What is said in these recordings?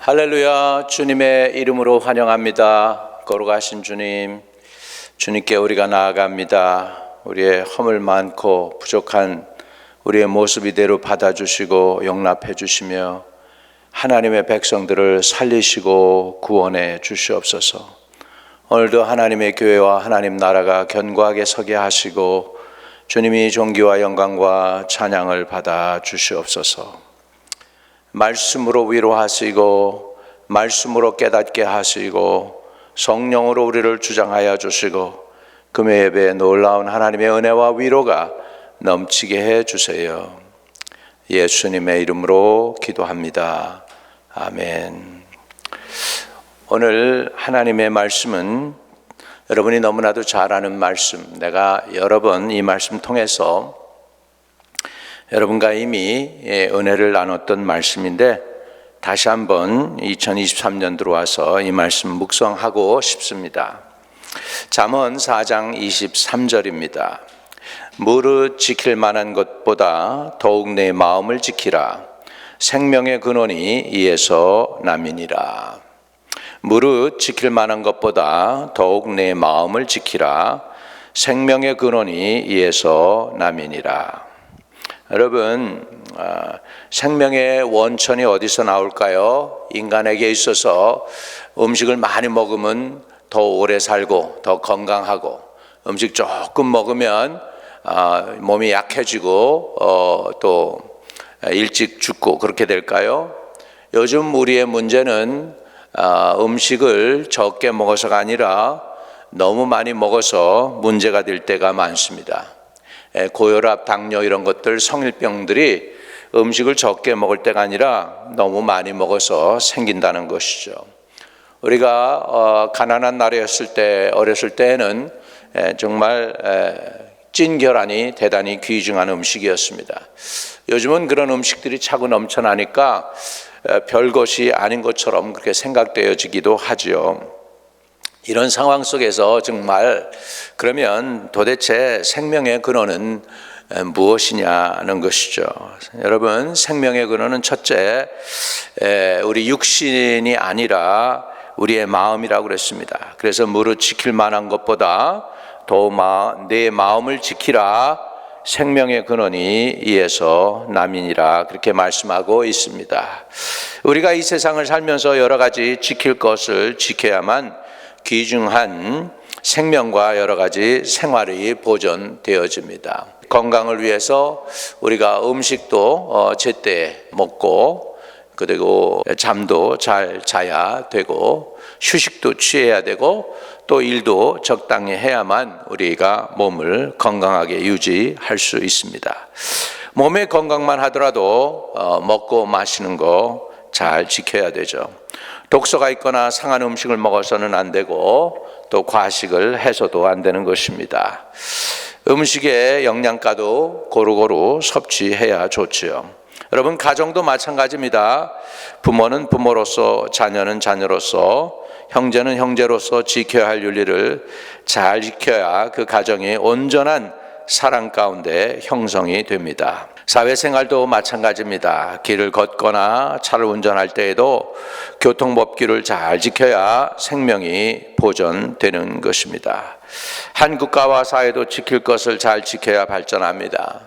할렐루야. 주님의 이름으로 환영합니다. 거룩하신 주님, 주님께 우리가 나아갑니다. 우리의 허물 많고 부족한 우리의 모습 이대로 받아주시고 용납해 주시며 하나님의 백성들을 살리시고 구원해 주시옵소서. 오늘도 하나님의 교회와 하나님 나라가 견고하게 서게 하시고 주님이 존귀와 영광과 찬양을 받아 주시옵소서. 말씀으로 위로하시고 말씀으로 깨닫게 하시고 성령으로 우리를 주장하여 주시고 금요 예배에 놀라운 하나님의 은혜와 위로가 넘치게 해 주세요. 예수님의 이름으로 기도합니다. 아멘. 오늘 하나님의 말씀은 여러분이 너무나도 잘 아는 말씀, 내가 여러 번 이 말씀 통해서 여러분과 이미 은혜를 나눴던 말씀인데 다시 한번 2023년 들어와서 이 말씀 묵상하고 싶습니다. 잠언 4장 23절입니다. 무릇 지킬 만한 것보다 더욱 내 마음을 지키라. 생명의 근원이 이에서 남이니라. 무릇 지킬 만한 것보다 더욱 내 마음을 지키라. 생명의 근원이 이에서 남이니라. 여러분, 생명의 원천이 어디서 나올까요? 인간에게 있어서 음식을 많이 먹으면 더 오래 살고 더 건강하고, 음식 조금 먹으면 몸이 약해지고 또 일찍 죽고 그렇게 될까요? 요즘 우리의 문제는 음식을 적게 먹어서가 아니라 너무 많이 먹어서 문제가 될 때가 많습니다. 고혈압, 당뇨 이런 것들, 성일병들이 음식을 적게 먹을 때가 아니라 너무 많이 먹어서 생긴다는 것이죠. 우리가 가난한 나라였을 때, 어렸을 때에는 정말 찐 계란이 대단히 귀중한 음식이었습니다. 요즘은 그런 음식들이 차고 넘쳐나니까 별것이 아닌 것처럼 그렇게 생각되어지기도 하죠. 이런 상황 속에서 정말 그러면 도대체 생명의 근원은 무엇이냐는 것이죠. 여러분, 생명의 근원은 첫째, 우리 육신이 아니라 우리의 마음이라고 그랬습니다. 그래서 무릇 지킬 만한 것보다 더 내 마음을 지키라. 생명의 근원이 이에서 남이니라. 그렇게 말씀하고 있습니다. 우리가 이 세상을 살면서 여러 가지 지킬 것을 지켜야만 귀중한 생명과 여러 가지 생활이 보존되어집니다. 건강을 위해서 우리가 음식도 제때 먹고, 그리고 잠도 잘 자야 되고, 휴식도 취해야 되고, 또 일도 적당히 해야만 우리가 몸을 건강하게 유지할 수 있습니다. 몸의 건강만 하더라도 먹고 마시는 거 잘 지켜야 되죠. 독소가 있거나 상한 음식을 먹어서는 안 되고, 또 과식을 해서도 안 되는 것입니다. 음식의 영양가도 고루고루 섭취해야 좋지요. 여러분, 가정도 마찬가지입니다. 부모는 부모로서, 자녀는 자녀로서, 형제는 형제로서 지켜야 할 윤리를 잘 지켜야 그 가정이 온전한 사랑 가운데 형성이 됩니다. 사회생활도 마찬가지입니다. 길을 걷거나 차를 운전할 때에도 교통법규를 잘 지켜야 생명이 보존되는 것입니다. 한 국가와 사회도 지킬 것을 잘 지켜야 발전합니다.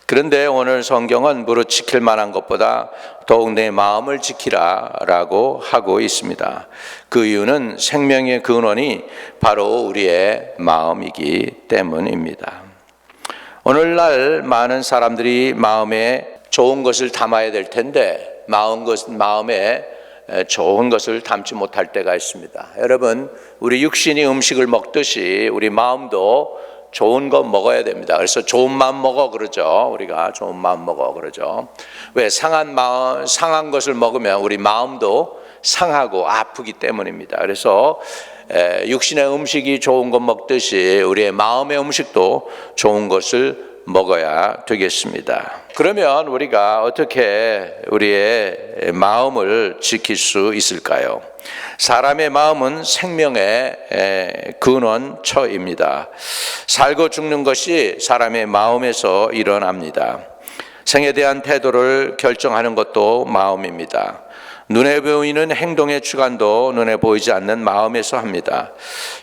그런데 오늘 성경은 무릇 지킬 만한 것보다 더욱 내 마음을 지키라 라고 하고 있습니다. 그 이유는 생명의 근원이 바로 우리의 마음이기 때문입니다. 오늘날 많은 사람들이 마음에 좋은 것을 담아야 될 텐데 마음에 좋은 것을 담지 못할 때가 있습니다. 여러분, 우리 육신이 음식을 먹듯이 우리 마음도 좋은 거 먹어야 됩니다. 그래서 좋은 마음 먹어 그러죠. 우리가 좋은 마음 먹어 그러죠. 왜? 상한 것을 먹으면 우리 마음도 상하고 아프기 때문입니다. 그래서 육신의 음식이 좋은 것 먹듯이 우리의 마음의 음식도 좋은 것을 먹어야 되겠습니다. 그러면 우리가 어떻게 우리의 마음을 지킬 수 있을까요? 사람의 마음은 생명의 근원처입니다. 살고 죽는 것이 사람의 마음에서 일어납니다. 생에 대한 태도를 결정하는 것도 마음입니다. 눈에 보이는 행동의 주관도 눈에 보이지 않는 마음에서 합니다.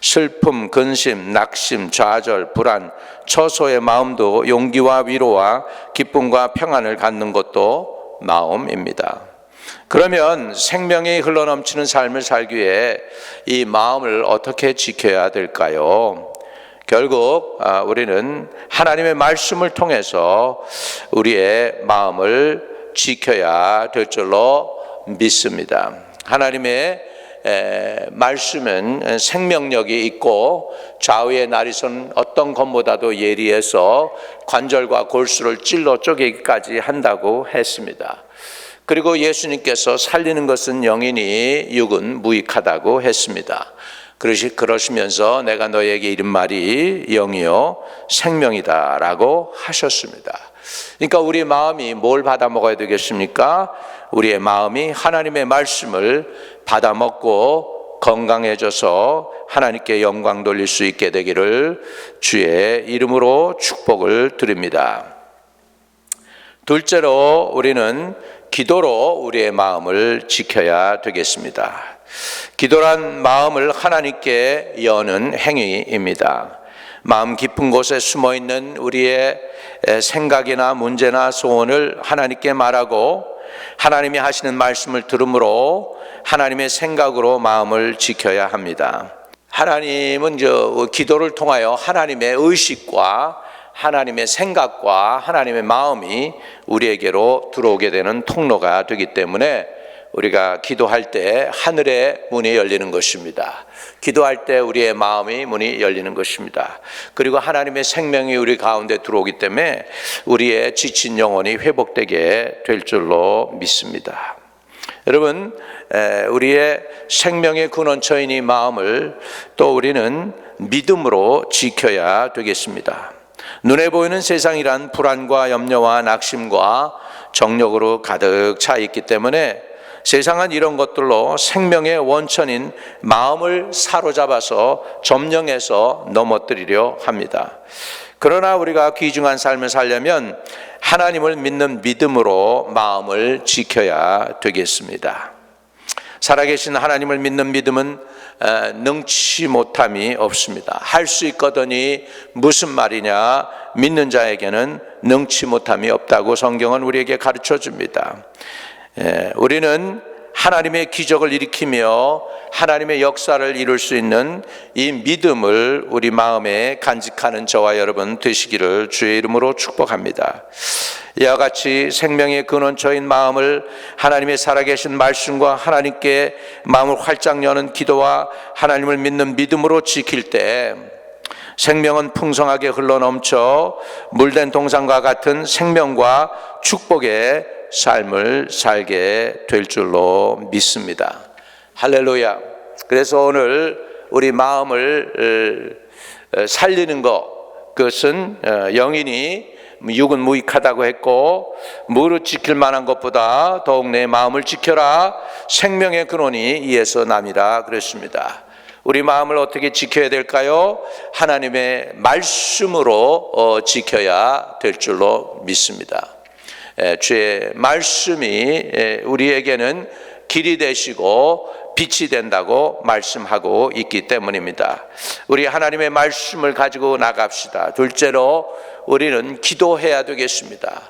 슬픔, 근심, 낙심, 좌절, 불안, 처소의 마음도 용기와 위로와 기쁨과 평안을 갖는 것도 마음입니다. 그러면 생명이 흘러넘치는 삶을 살기 위해 이 마음을 어떻게 지켜야 될까요? 결국 우리는 하나님의 말씀을 통해서 우리의 마음을 지켜야 될 줄로 믿습니다. 하나님의 말씀은 생명력이 있고 좌우의 날이선 어떤 것보다도 예리해서 관절과 골수를 찔러 쪼개기까지 한다고 했습니다. 그리고 예수님께서 살리는 것은 영이니 육은 무익하다고 했습니다. 그러시면서 내가 너에게 이른 말이 영이요 생명이다 라고 하셨습니다. 그러니까 우리 마음이 뭘 받아 먹어야 되겠습니까? 우리의 마음이 하나님의 말씀을 받아 먹고 건강해져서 하나님께 영광 돌릴 수 있게 되기를 주의 이름으로 축복을 드립니다. 둘째로 우리는 기도로 우리의 마음을 지켜야 되겠습니다. 기도란 마음을 하나님께 여는 행위입니다. 마음 깊은 곳에 숨어있는 우리의 생각이나 문제나 소원을 하나님께 말하고 하나님이 하시는 말씀을 들음으로 하나님의 생각으로 마음을 지켜야 합니다. 하나님은 기도를 통하여 하나님의 의식과 하나님의 생각과 하나님의 마음이 우리에게로 들어오게 되는 통로가 되기 때문에 우리가 기도할 때 하늘의 문이 열리는 것입니다. 기도할 때 우리의 마음의 문이 열리는 것입니다. 그리고 하나님의 생명이 우리 가운데 들어오기 때문에 우리의 지친 영혼이 회복되게 될 줄로 믿습니다. 여러분, 우리의 생명의 근원처인 이 마음을 또 우리는 믿음으로 지켜야 되겠습니다. 눈에 보이는 세상이란 불안과 염려와 낙심과 정욕으로 가득 차 있기 때문에 세상은 이런 것들로 생명의 원천인 마음을 사로잡아서 점령해서 넘어뜨리려 합니다. 그러나 우리가 귀중한 삶을 살려면 하나님을 믿는 믿음으로 마음을 지켜야 되겠습니다. 살아계신 하나님을 믿는 믿음은 능치 못함이 없습니다. 할 수 있거더니 무슨 말이냐? 믿는 자에게는 능치 못함이 없다고 성경은 우리에게 가르쳐 줍니다. 우리는 하나님의 기적을 일으키며 하나님의 역사를 이룰 수 있는 이 믿음을 우리 마음에 간직하는 저와 여러분 되시기를 주의 이름으로 축복합니다. 이와 같이 생명의 근원처인 마음을 하나님의 살아계신 말씀과 하나님께 마음을 활짝 여는 기도와 하나님을 믿는 믿음으로 지킬 때 생명은 풍성하게 흘러넘쳐 물된 동산과 같은 생명과 축복의 삶을 살게 될 줄로 믿습니다. 할렐루야. 그래서 오늘 우리 마음을 살리는 그것은 영이니 육은 무익하다고 했고 무릇 지킬 만한 것보다 더욱 내 마음을 지켜라 생명의 근원이 이에서 남이라 그랬습니다. 우리 마음을 어떻게 지켜야 될까요? 하나님의 말씀으로 지켜야 될 줄로 믿습니다. 주의 말씀이 우리에게는 길이 되시고 빛이 된다고 말씀하고 있기 때문입니다. 우리 하나님의 말씀을 가지고 나갑시다. 둘째로 우리는 기도해야 되겠습니다.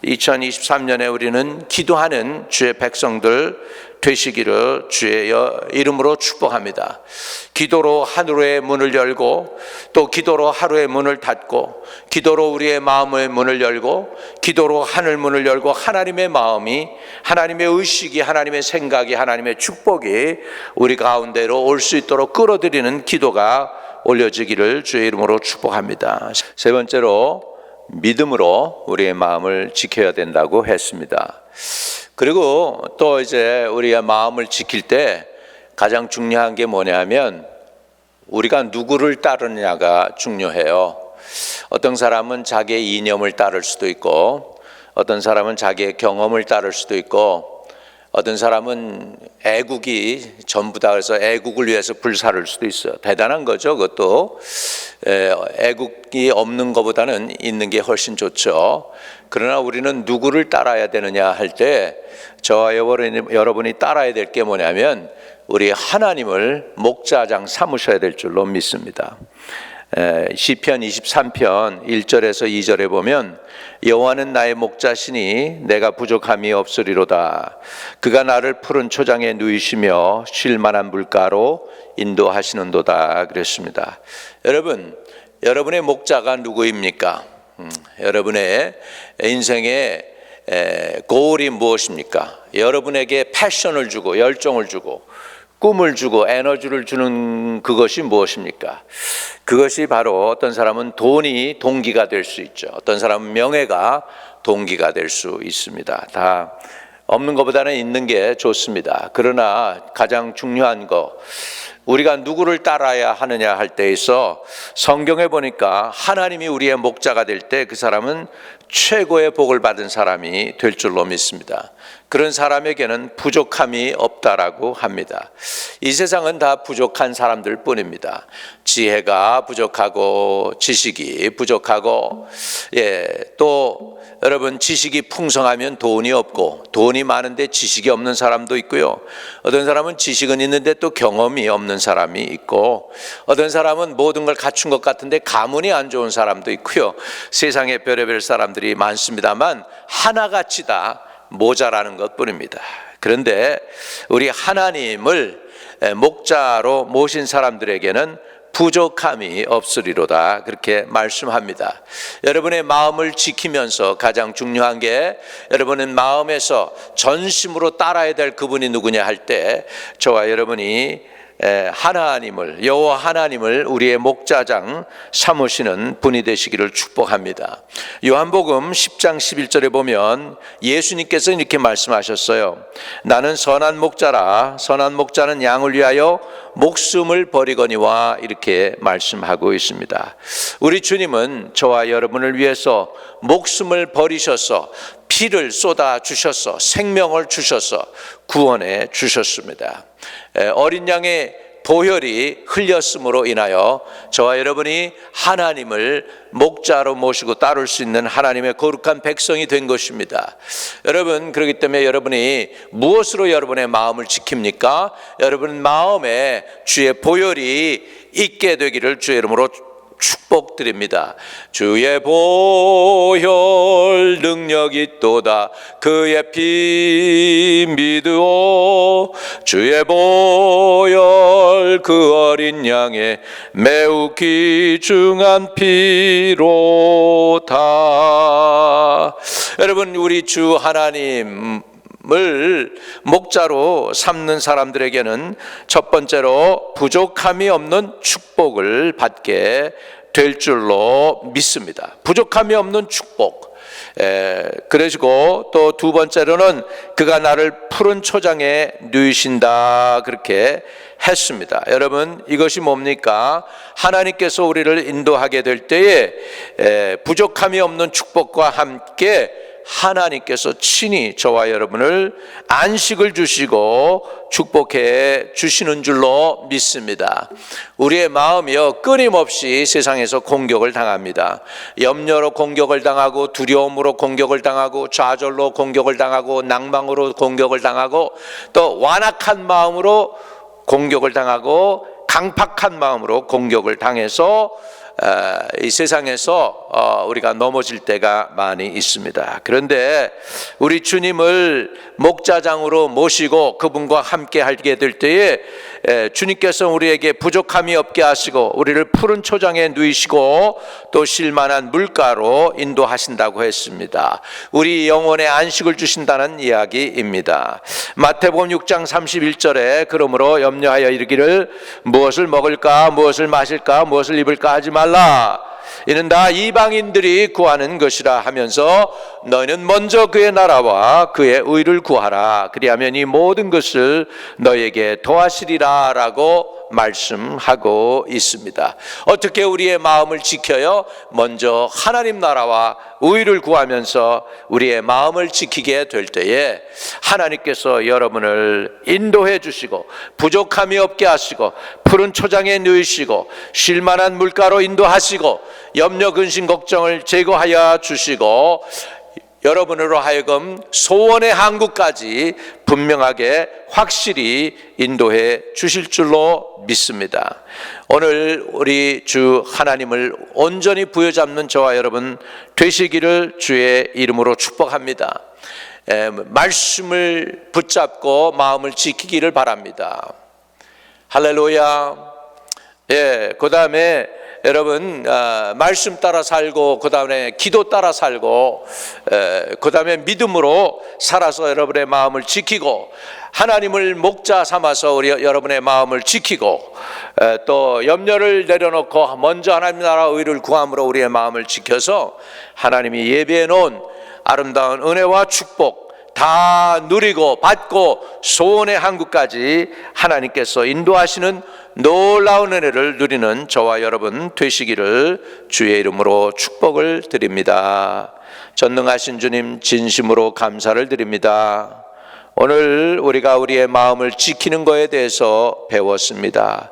2023년에 우리는 기도하는 주의 백성들 되시기를 주의 이름으로 축복합니다. 기도로 하루의 문을 열고 또 기도로 하루의 문을 닫고 기도로 우리의 마음의 문을 열고 기도로 하늘 문을 열고 하나님의 마음이 하나님의 의식이 하나님의 생각이 하나님의 축복이 우리 가운데로 올 수 있도록 끌어들이는 기도가 올려지기를 주의 이름으로 축복합니다. 세 번째로 믿음으로 우리의 마음을 지켜야 된다고 했습니다. 그리고 또 이제 우리의 마음을 지킬 때 가장 중요한 게 뭐냐면 우리가 누구를 따르느냐가 중요해요. 어떤 사람은 자기의 이념을 따를 수도 있고 어떤 사람은 자기의 경험을 따를 수도 있고 어떤 사람은 애국이 전부다 그래서 애국을 위해서 불사를 수도 있어요. 대단한 거죠. 그것도 애국이 없는 것보다는 있는 게 훨씬 좋죠. 그러나 우리는 누구를 따라야 되느냐 할 때 저와 여러분이 따라야 될 게 뭐냐면 우리 하나님을 목자장 삼으셔야 될 줄로 믿습니다. 시편 23편 1절에서 2절에 보면 여호와는 나의 목자시니 내가 부족함이 없으리로다. 그가 나를 푸른 초장에 누이시며 쉴 만한 물가로 인도하시는도다 그랬습니다. 여러분의 목자가 누구입니까? 여러분의 인생의 고울이 무엇입니까? 여러분에게 패션을 주고 열정을 주고 꿈을 주고 에너지를 주는 그것이 무엇입니까? 그것이 바로 어떤 사람은 돈이 동기가 될 수 있죠. 어떤 사람은 명예가 동기가 될 수 있습니다. 다 없는 것보다는 있는 게 좋습니다. 그러나 가장 중요한 거, 우리가 누구를 따라야 하느냐 할 때 있어 성경에 보니까 하나님이 우리의 목자가 될 때 그 사람은 최고의 복을 받은 사람이 될 줄로 믿습니다. 그런 사람에게는 부족함이 없다라고 합니다. 이 세상은 다 부족한 사람들 뿐입니다. 지혜가 부족하고 지식이 부족하고 또 여러분 지식이 풍성하면 돈이 없고 돈이 많은데 지식이 없는 사람도 있고요. 어떤 사람은 지식은 있는데 또 경험이 없는 사람이 있고 어떤 사람은 모든 걸 갖춘 것 같은데 가문이 안 좋은 사람도 있고요. 세상에 별의별 사람들이 많습니다만 하나같이 다 모자라는 것뿐입니다. 그런데 우리 하나님을 목자로 모신 사람들에게는 부족함이 없으리로다 그렇게 말씀합니다. 여러분의 마음을 지키면서 가장 중요한 게 여러분은 마음에서 전심으로 따라야 될 그분이 누구냐 할 때 저와 여러분이 하나님을 여호와 하나님을 우리의 목자장 삼으시는 분이 되시기를 축복합니다. 요한복음 10장 11절에 보면 예수님께서 이렇게 말씀하셨어요. 나는 선한 목자라 선한 목자는 양을 위하여 목숨을 버리거니와 이렇게 말씀하고 있습니다. 우리 주님은 저와 여러분을 위해서 목숨을 버리셔서 피를 쏟아 주셔서 생명을 주셔서 구원해 주셨습니다. 어린 양의 보혈이 흘렸음으로 인하여 저와 여러분이 하나님을 목자로 모시고 따를 수 있는 하나님의 거룩한 백성이 된 것입니다. 여러분, 그렇기 때문에 여러분이 무엇으로 여러분의 마음을 지킵니까? 여러분 마음에 주의 보혈이 있게 되기를 주의 이름으로 축복드립니다. 주의 보혈 능력이 있도다. 그의 피 믿으오. 주의 보혈 그 어린 양의 매우 귀중한 피로다. 여러분, 우리 주 하나님 을 목자로 삼는 사람들에게는 첫 번째로 부족함이 없는 축복을 받게 될 줄로 믿습니다. 부족함이 없는 축복. 그러시고 또 두 번째로는 그가 나를 푸른 초장에 누이신다 그렇게 했습니다. 여러분, 이것이 뭡니까? 하나님께서 우리를 인도하게 될 때에 부족함이 없는 축복과 함께 하나님께서 친히 저와 여러분을 안식을 주시고 축복해 주시는 줄로 믿습니다. 우리의 마음이요 끊임없이 세상에서 공격을 당합니다. 염려로 공격을 당하고 두려움으로 공격을 당하고 좌절로 공격을 당하고 낭망으로 공격을 당하고 또 완악한 마음으로 공격을 당하고 강팍한 마음으로 공격을 당해서 이 세상에서 우리가 넘어질 때가 많이 있습니다. 그런데 우리 주님을 목자장으로 모시고 그분과 함께 하게 될 때에 주님께서 우리에게 부족함이 없게 하시고 우리를 푸른 초장에 누이시고 또 쉴만한 물가로 인도하신다고 했습니다. 우리 영혼의 안식을 주신다는 이야기입니다. 마태복음 6장 31절에 그러므로 염려하여 이르기를 무엇을 먹을까 무엇을 마실까 무엇을 입을까 하지 말라. 이는 다 이방인들이 구하는 것이라 하면서 너희는 먼저 그의 나라와 그의 의를 구하라. 그리하면 이 모든 것을 너희에게 더하시리라 라고 말씀하고 있습니다. 어떻게 우리의 마음을 지켜요? 먼저 하나님 나라와 의를 구하면서 우리의 마음을 지키게 될 때에 하나님께서 여러분을 인도해 주시고 부족함이 없게 하시고 푸른 초장에 누이시고 쉴만한 물가로 인도하시고 염려 근심 걱정을 제거하여 주시고 여러분으로 하여금 소원의 항구까지 분명하게 확실히 인도해 주실 줄로 믿습니다. 오늘 우리 주 하나님을 온전히 부여잡는 저와 여러분 되시기를 주의 이름으로 축복합니다. 말씀을 붙잡고 마음을 지키기를 바랍니다. 할렐루야. 그 다음에 여러분 말씀 따라 살고 그 다음에 기도 따라 살고 그 다음에 믿음으로 살아서 여러분의 마음을 지키고 하나님을 목자 삼아서 우리 여러분의 마음을 지키고 또 염려를 내려놓고 먼저 하나님 나라 의를 구함으로 우리의 마음을 지켜서 하나님이 예비해 놓은 아름다운 은혜와 축복 다 누리고 받고 소원의 항구까지 하나님께서 인도하시는 놀라운 은혜를 누리는 저와 여러분 되시기를 주의 이름으로 축복을 드립니다. 전능하신 주님 진심으로 감사를 드립니다. 오늘 우리가 우리의 마음을 지키는 것에 대해서 배웠습니다.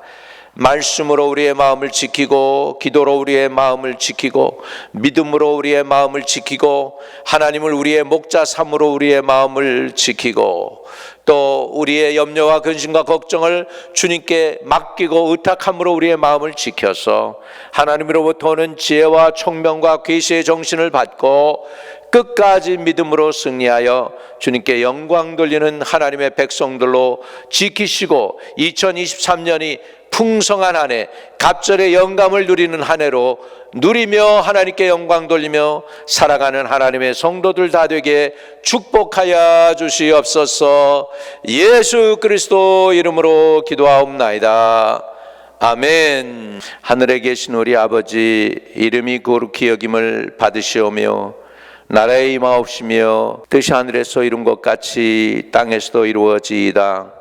말씀으로 우리의 마음을 지키고 기도로 우리의 마음을 지키고 믿음으로 우리의 마음을 지키고 하나님을 우리의 목자 삼으로 우리의 마음을 지키고 또 우리의 염려와 근심과 걱정을 주님께 맡기고 의탁함으로 우리의 마음을 지켜서 하나님으로부터 오는 지혜와 총명과 계시의 정신을 받고 끝까지 믿음으로 승리하여 주님께 영광 돌리는 하나님의 백성들로 지키시고 2023년이 풍성한 한 해, 갑절의 영감을 누리는 한 해로 누리며 하나님께 영광 돌리며 살아가는 하나님의 성도들 다 되게 축복하여 주시옵소서. 예수 그리스도 이름으로 기도하옵나이다. 아멘. 하늘에 계신 우리 아버지 이름이 거룩히 여김을 받으시오며 나라에 임하옵시며 뜻이 하늘에서 이룬 것 같이 땅에서도 이루어지이다.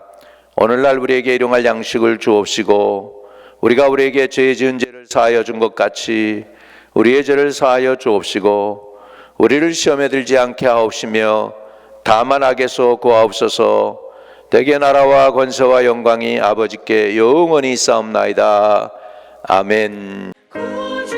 오늘날 우리에게 일용할 양식을 주옵시고 우리가 우리에게 죄 지은 죄를 사하여 준 것 같이 우리의 죄를 사하여 주옵시고 우리를 시험에 들지 않게 하옵시며 다만 악에서 구하옵소서. 대개 나라와 권세와 영광이 아버지께 영원히 있사옵나이다. 아멘. 예수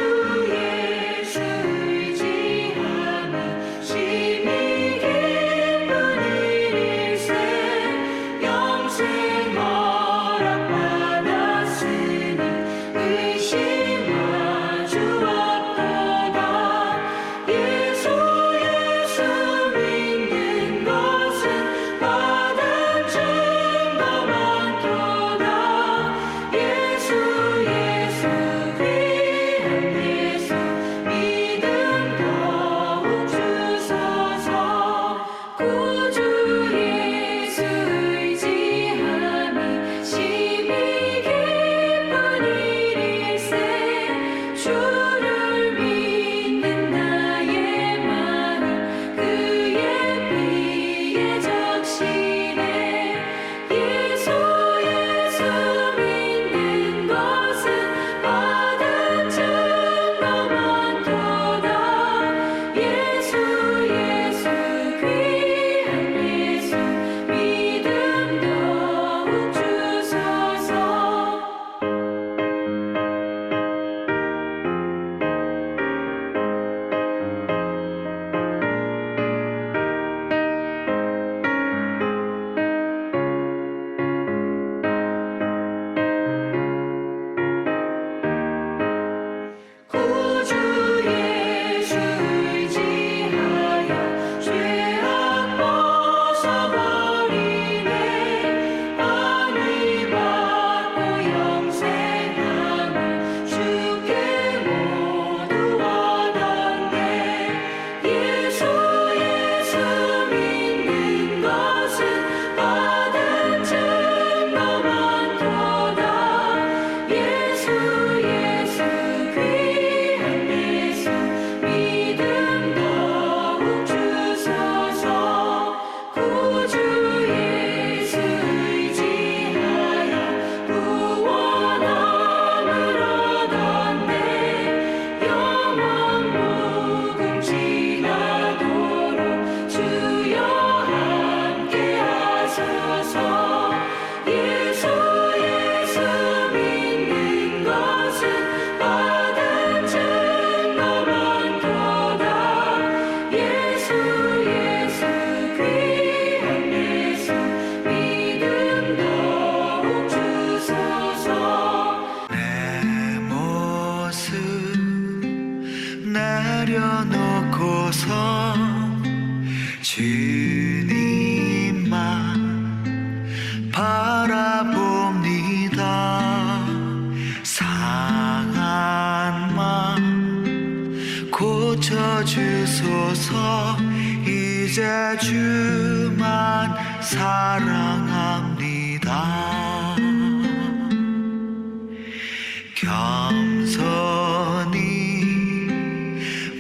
바라봅니다. 상한 맘 고쳐주소서. 이제 주만 사랑합니다. 겸손히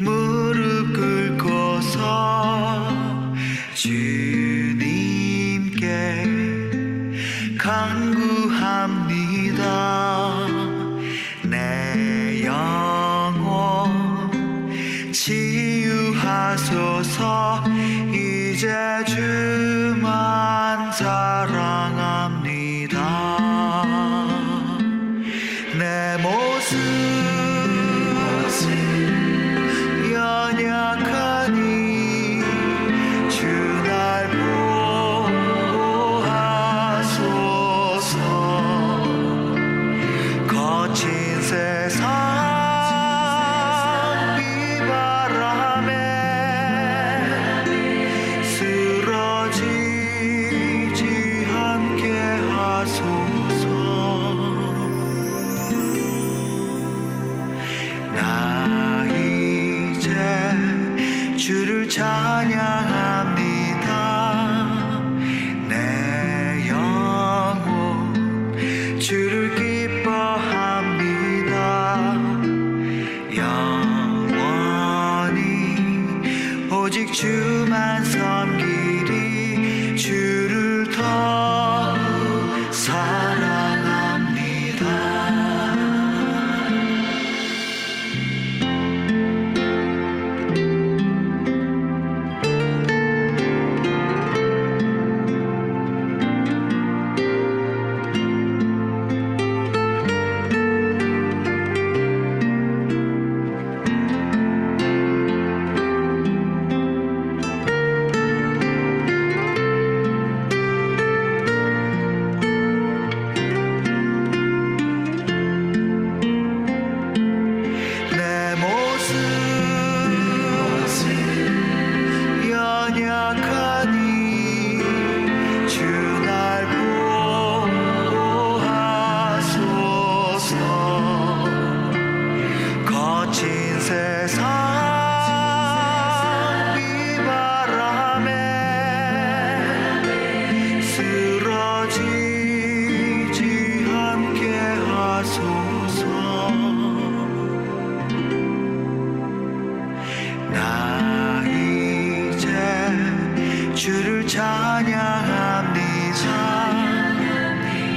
무릎 꿇고서 주님께 간구합니다. 내 영혼 치유하소서. 이제 주만 사랑합니다. 내 모습 연약하니 주 날 보호하소서. 거친 세상 비바람에 쓰러지지 않게 하소서. 나 이제 주를 찬양합니다. 내 영혼 주를 기뻐합니다. 영원히 오직 주만 섬기리. 주를 더욱 사랑합니다. 내 모습 연약하니 주 날 보호하소서. 거친 세상 비바람에 쓰러지지 않게 하소서. 나 이제 주를 찬양합니다.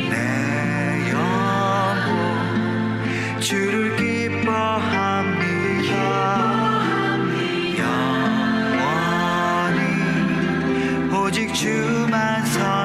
내 영혼 주를 기뻐합니다. 영원히 오직 주만 섬